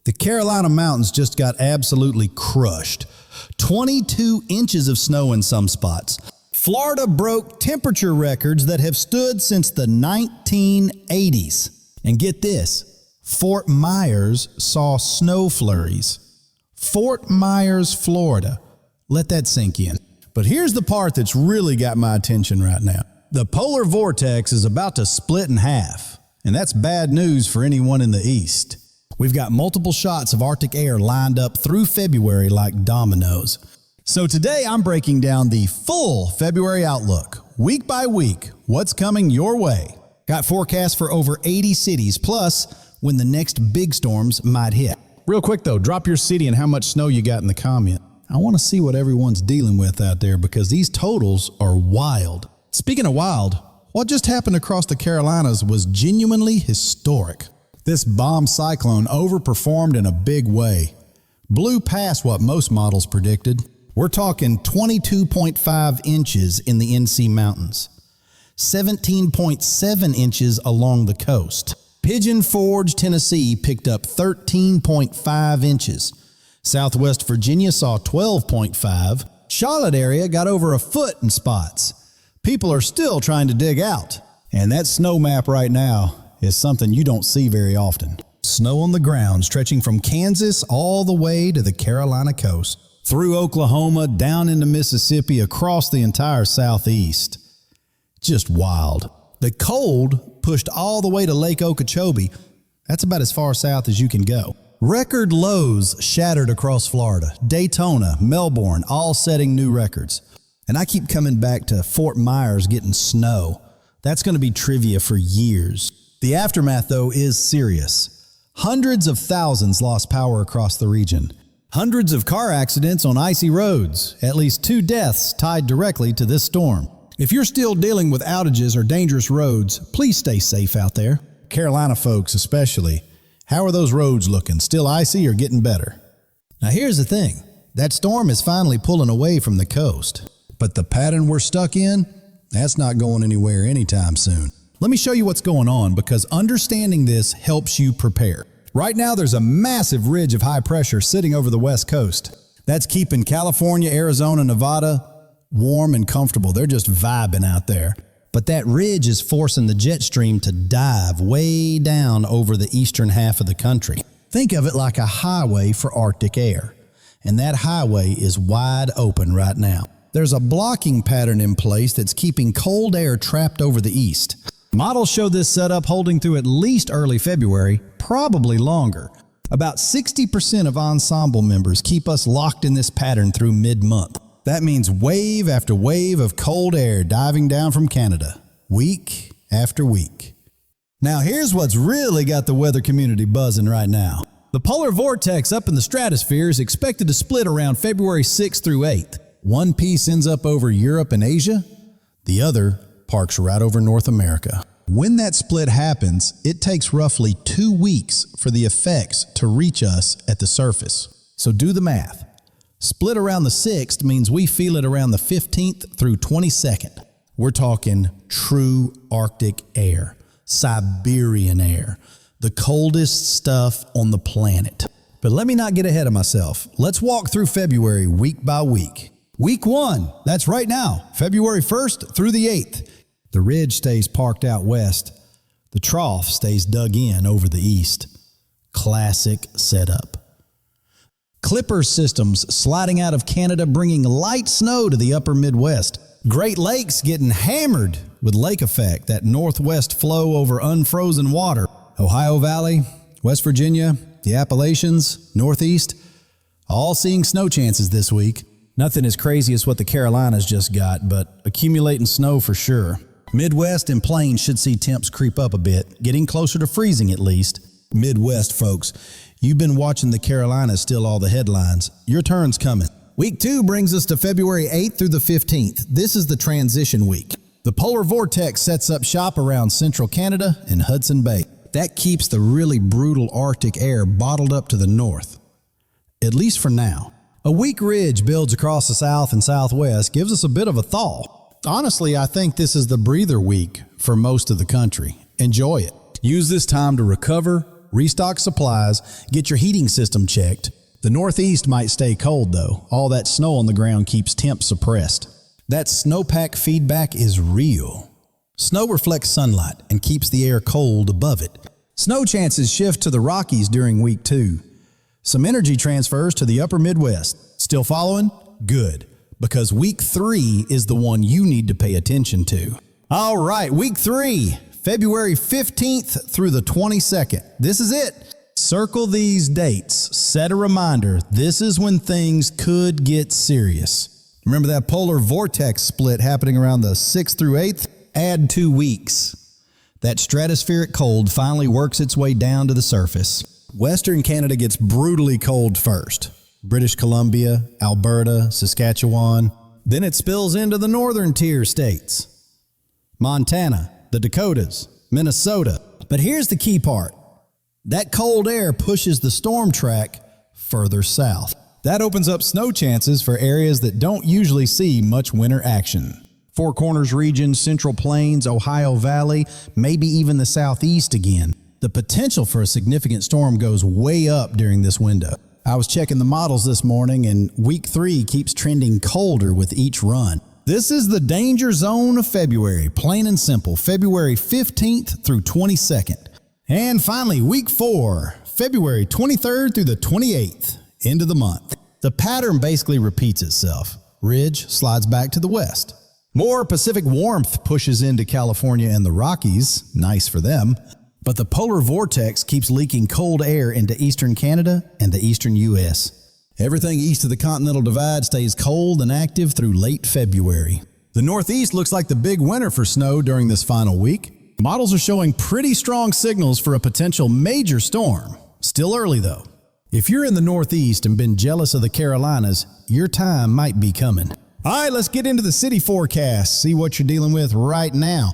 The Carolina mountains just got absolutely crushed. 22 inches of snow in some spots. Florida broke temperature records that have stood since the 1980s. And get this, Fort Myers saw snow flurries. Fort Myers, Florida. Let that sink in. But here's the part that's really got my attention right now. The polar vortex is about to split in half, and that's bad news for anyone in the east. We've got multiple shots of Arctic air lined up through February like dominoes. So today I'm breaking down the full February outlook, week by week, what's coming your way. Got forecasts for over 80 cities, plus when the next big storms might hit. Real quick though, drop your city and how much snow you got in the comment. I want to see what everyone's dealing with out there because these totals are wild. Speaking of wild, what just happened across the Carolinas was genuinely historic. This bomb cyclone overperformed in a big way. Blew past what most models predicted. We're talking 22.5 inches in the NC Mountains, 17.7 inches along the coast. Pigeon Forge, Tennessee picked up 13.5 inches. Southwest Virginia saw 12.5. Charlotte area got over a foot in spots. People are still trying to dig out. And that snow map right now is something you don't see very often. Snow on the ground stretching from Kansas all the way to the Carolina coast, through Oklahoma, down into Mississippi, across the entire southeast. Just wild. The cold pushed all the way to Lake Okeechobee. That's about as far south as you can go. Record lows shattered across Florida. Daytona, Melbourne, all setting new records. And I keep coming back to Fort Myers getting snow. That's going to be trivia for years. The aftermath, though, is serious. Hundreds of thousands lost power across the region. Hundreds of car accidents on icy roads. At least 2 deaths tied directly to this storm. If you're still dealing with outages or dangerous roads, please stay safe out there. Carolina folks especially. How are those roads looking? Still icy or getting better? Now here's the thing. That storm is finally pulling away from the coast. But the pattern we're stuck in, that's not going anywhere anytime soon. Let me show you what's going on because understanding this helps you prepare. Right now there's a massive ridge of high pressure sitting over the west coast. That's keeping California, Arizona, Nevada warm and comfortable. They're just vibing out there. But that ridge is forcing the jet stream to dive way down over the eastern half of the country. Think of it like a highway for Arctic air. And that highway is wide open right now. There's a blocking pattern in place that's keeping cold air trapped over the east. Models show this setup holding through at least early February, probably longer. About 60% of ensemble members keep us locked in this pattern through mid-month. That means wave after wave of cold air diving down from Canada, week after week. Now here's what's really got the weather community buzzing right now. The polar vortex up in the stratosphere is expected to split around February 6th through 8th. One piece ends up over Europe and Asia, the other parks right over North America. When that split happens, it takes roughly 2 weeks for the effects to reach us at the surface. So do the math. Split around the 6th means we feel it around the 15th through 22nd. We're talking true Arctic air, Siberian air, the coldest stuff on the planet. But let me not get ahead of myself. Let's walk through February week by week. Week 1, that's right now, February 1st through the 8th. The ridge stays parked out west. The trough stays dug in over the east. Classic setup. Clipper systems sliding out of Canada bringing light snow to the upper Midwest. Great Lakes getting hammered with lake effect, that northwest flow over unfrozen water. Ohio Valley, West Virginia, the Appalachians, Northeast, all seeing snow chances this week. Nothing as crazy as what the Carolinas just got, but accumulating snow for sure. Midwest and Plains should see temps creep up a bit, getting closer to freezing at least. Midwest folks, you've been watching the Carolinas steal all the headlines. Your turn's coming. Week 2 brings us to February 8th through the 15th. This is the transition week. The polar vortex sets up shop around central Canada and Hudson Bay. That keeps the really brutal Arctic air bottled up to the north, at least for now. A weak ridge builds across the south and southwest, gives us a bit of a thaw. Honestly, I think this is the breather week for most of the country. Enjoy it. Use this time to recover, restock supplies, get your heating system checked. The Northeast might stay cold though. All that snow on the ground keeps temps suppressed. That snowpack feedback is real. Snow reflects sunlight and keeps the air cold above it. Snow chances shift to the Rockies during week 2. Some energy transfers to the upper Midwest. Still following? Good, because week 3 is the one you need to pay attention to. All right, week 3, February 15th through the 22nd. This is it. Circle these dates. Set a reminder. This is when things could get serious. Remember that polar vortex split happening around the 6th through 8th? Add 2 weeks. That stratospheric cold finally works its way down to the surface. Western Canada gets brutally cold first. British Columbia, Alberta, Saskatchewan. Then it spills into the northern tier states. Montana, the Dakotas, Minnesota. But here's the key part. That cold air pushes the storm track further south. That opens up snow chances for areas that don't usually see much winter action. Four Corners region, Central Plains, Ohio Valley, maybe even the Southeast again. The potential for a significant storm goes way up during this window. I was checking the models this morning and week 3 keeps trending colder with each run. This is the danger zone of February, plain and simple, February 15th through 22nd. And finally, week 4, February 23rd through the 28th, end of the month. The pattern basically repeats itself. Ridge slides back to the west. More Pacific warmth pushes into California and the Rockies, nice for them, but the polar vortex keeps leaking cold air into eastern Canada and the eastern U.S. Everything east of the Continental Divide stays cold and active through late February. The Northeast looks like the big winner for snow during this final week. Models are showing pretty strong signals for a potential major storm. Still early though. If you're in the Northeast and been jealous of the Carolinas, your time might be coming. All right, let's get into the city forecast, see what you're dealing with right now.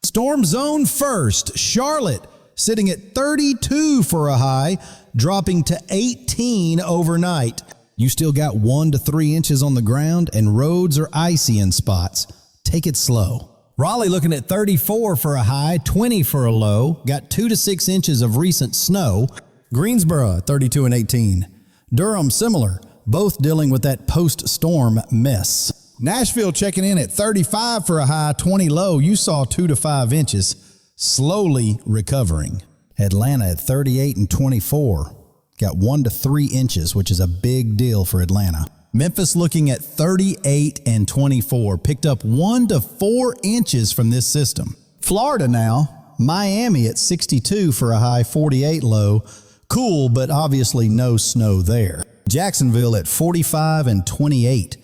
Storm zone first, Charlotte sitting at 32 for a high, dropping to 18 overnight. You still got 1 to 3 inches on the ground and roads are icy in spots. Take it slow. Raleigh looking at 34 for a high, 20 for a low, got 2 to 6 inches of recent snow. Greensboro 32 and 18. Durham similar. Both dealing with that post-storm mess. Nashville checking in at 35 for a high, 20 low. You saw 2 to 5 inches, slowly recovering. Atlanta at 38 and 24. Got 1 to 3 inches, which is a big deal for Atlanta. Memphis looking at 38 and 24. Picked up 1 to 4 inches from this system. Florida now, Miami at 62 for a high, 48 low. Cool, but obviously no snow there. Jacksonville at 45 and 28,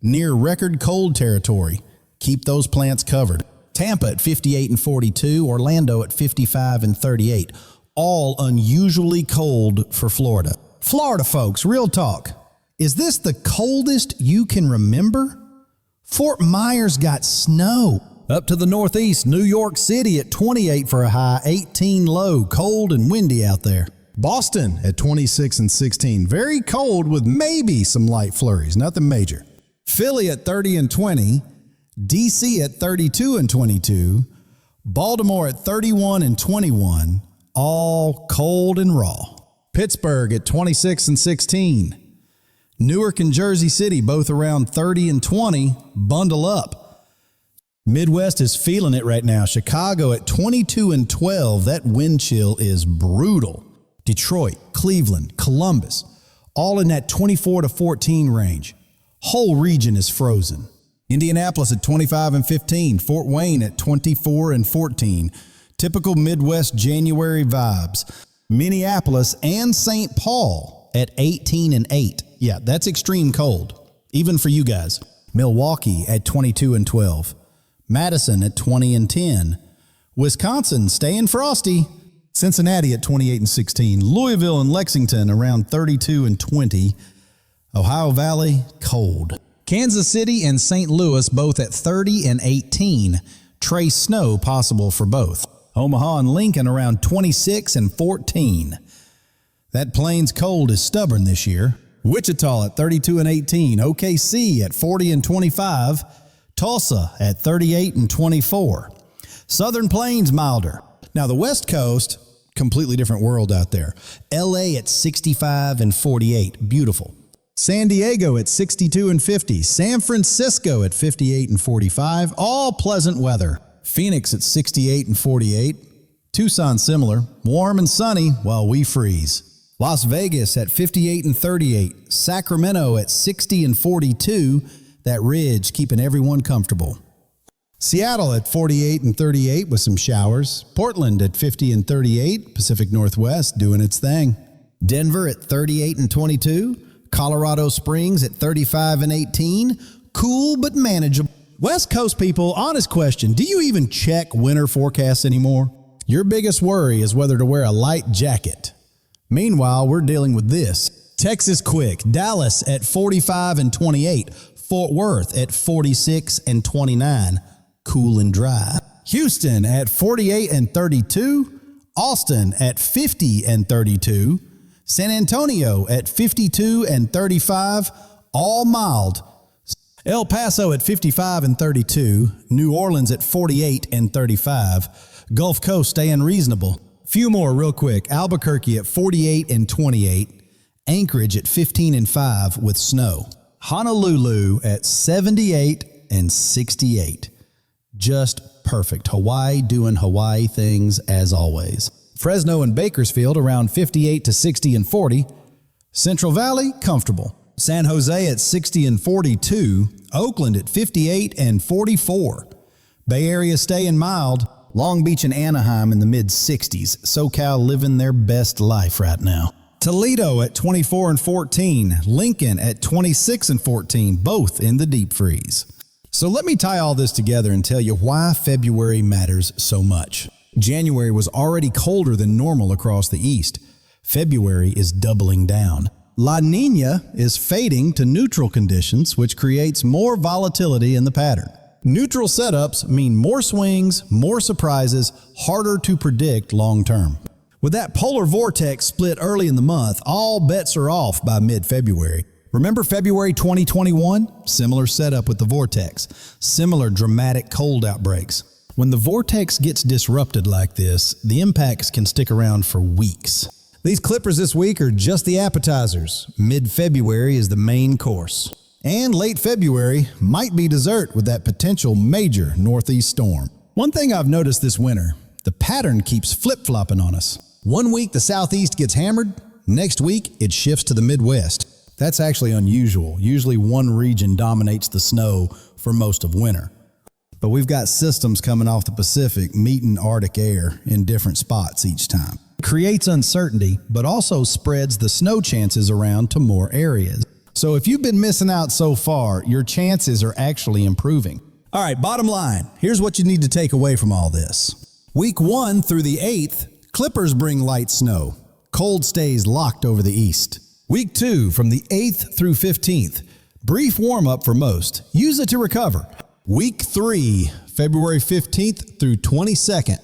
near record cold territory. Keep those plants covered. Tampa at 58 and 42, Orlando at 55 and 38. All unusually cold for Florida. Florida folks, real talk. Is this the coldest you can remember? Fort Myers got snow. Up to the Northeast, New York City at 28 for a high, 18 low, cold and windy out there. Boston at 26 and 16, very cold with maybe some light flurries, nothing major. Philly at 30 and 20, DC at 32 and 22, Baltimore at 31 and 21, all cold and raw. Pittsburgh at 26 and 16. Newark and Jersey City both around 30 and 20, bundle up. Midwest is feeling it right now. Chicago at 22 and 12, that wind chill is brutal. Detroit, Cleveland, Columbus, all in that 24 to 14 range. Whole region is frozen. Indianapolis at 25 and 15, Fort Wayne at 24 and 14. Typical Midwest January vibes. Minneapolis and St. Paul at 18 and 8. Yeah, that's extreme cold, even for you guys. Milwaukee at 22 and 12. Madison at 20 and 10. Wisconsin staying frosty. Cincinnati at 28 and 16. Louisville and Lexington around 32 and 20. Ohio Valley, cold. Kansas City and St. Louis both at 30 and 18. Trace snow possible for both. Omaha and Lincoln around 26 and 14. That Plains cold is stubborn this year. Wichita at 32 and 18. OKC at 40 and 25. Tulsa at 38 and 24. Southern Plains milder. Now the West Coast, Completely different world out there. LA at 65 and 48. Beautiful. San Diego at 62 and 50. San Francisco at 58 and 45. All pleasant weather. Phoenix at 68 and 48. Tucson similar. Warm and sunny while we freeze. Las Vegas at 58 and 38. Sacramento at 60 and 42. That ridge keeping everyone comfortable. Seattle at 48 and 38 with some showers. Portland at 50 and 38. Pacific Northwest doing its thing. Denver at 38 and 22. Colorado Springs at 35 and 18. Cool but manageable. West Coast people, honest question, do you even check winter forecasts anymore? Your biggest worry is whether to wear a light jacket. Meanwhile, we're dealing with this. Texas quick. Dallas at 45 and 28. Fort Worth at 46 and 29. Cool and dry. Houston at 48 and 32. Austin at 50 and 32. San Antonio at 52 and 35. All mild. El Paso at 55 and 32. New Orleans at 48 and 35. Gulf Coast staying reasonable. Few more real quick. Albuquerque at 48 and 28. Anchorage at 15 and 5 with snow. Honolulu at 78 and 68. Just perfect. Hawaii doing Hawaii things as always. Fresno and Bakersfield around 58 to 60 and 40. Central Valley, comfortable. San Jose at 60 and 42. Oakland at 58 and 44. Bay Area staying mild. Long Beach and Anaheim in the mid-60s. SoCal living their best life right now. Toledo at 24 and 14. Lincoln at 26 and 14, both in the deep freeze. So let me tie all this together and tell you why February matters so much. January was already colder than normal across the east. February is doubling down. La Niña is fading to neutral conditions, which creates more volatility in the pattern. Neutral setups mean more swings, more surprises, harder to predict long term. With that polar vortex split early in the month, all bets are off by mid-February. Remember February 2021? Similar setup with the vortex. Similar dramatic cold outbreaks. When the vortex gets disrupted like this, the impacts can stick around for weeks. These clippers this week are just the appetizers. Mid-February is the main course. And late February might be dessert with that potential major northeast storm. One thing I've noticed this winter, the pattern keeps flip-flopping on us. One week the southeast gets hammered, next week it shifts to the Midwest. That's actually unusual. Usually one region dominates the snow for most of winter. But we've got systems coming off the Pacific meeting Arctic air in different spots each time. It creates uncertainty, but also spreads the snow chances around to more areas. So if you've been missing out so far, your chances are actually improving. All right, bottom line, here's what you need to take away from all this. Week 1 through the 8th, clippers bring light snow. Cold stays locked over the east. Week 2 from the 8th through 15th, brief warm-up for most. Use it to recover. Week 3, February 15th through 22nd.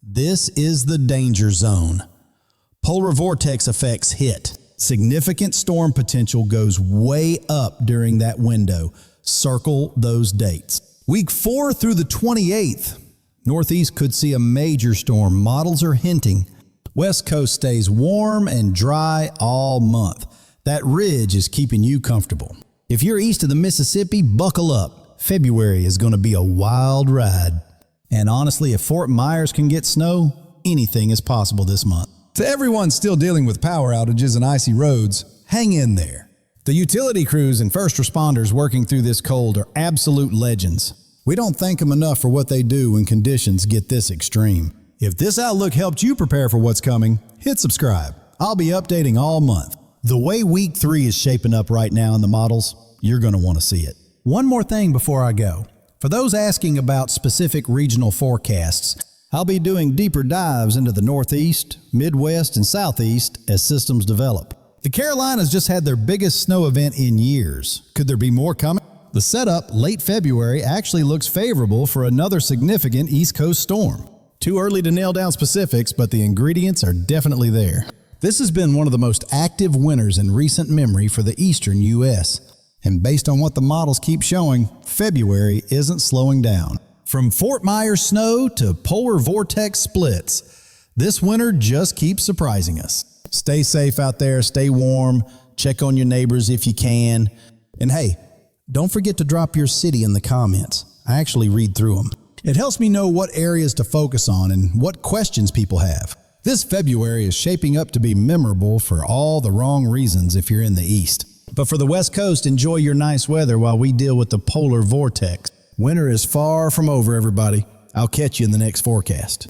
This is the danger zone. Polar vortex effects hit. Significant storm potential goes way up during that window. Circle those dates. Week 4 through the 28th, Northeast could see a major storm. Models are hinting. West Coast stays warm and dry all month. That ridge is keeping you comfortable. If you're east of the Mississippi, buckle up. February is going to be a wild ride. And honestly, if Fort Myers can get snow, anything is possible this month. To everyone still dealing with power outages and icy roads, hang in there. The utility crews and first responders working through this cold are absolute legends. We don't thank them enough for what they do when conditions get this extreme. If this outlook helped you prepare for what's coming, hit subscribe. I'll be updating all month. The way week 3 is shaping up right now in the models, you're going to want to see it. One more thing before I go. For those asking about specific regional forecasts, I'll be doing deeper dives into the Northeast, Midwest, and Southeast as systems develop. The Carolinas just had their biggest snow event in years. Could there be more coming? The setup, late February, actually looks favorable for another significant East Coast storm. Too early to nail down specifics, but the ingredients are definitely there. This has been one of the most active winters in recent memory for the eastern U.S. And based on what the models keep showing, February isn't slowing down. From Fort Myers snow to polar vortex splits, This winter just keeps surprising us. Stay safe out there, stay warm, check on your neighbors if you can. And hey, don't forget to drop your city in the comments. I actually read through them. It helps me know what areas to focus on and what questions people have. This February is shaping up to be memorable for all the wrong reasons if you're in the East. But for the West Coast, enjoy your nice weather while we deal with the polar vortex. Winter is far from over, everybody. I'll catch you in the next forecast.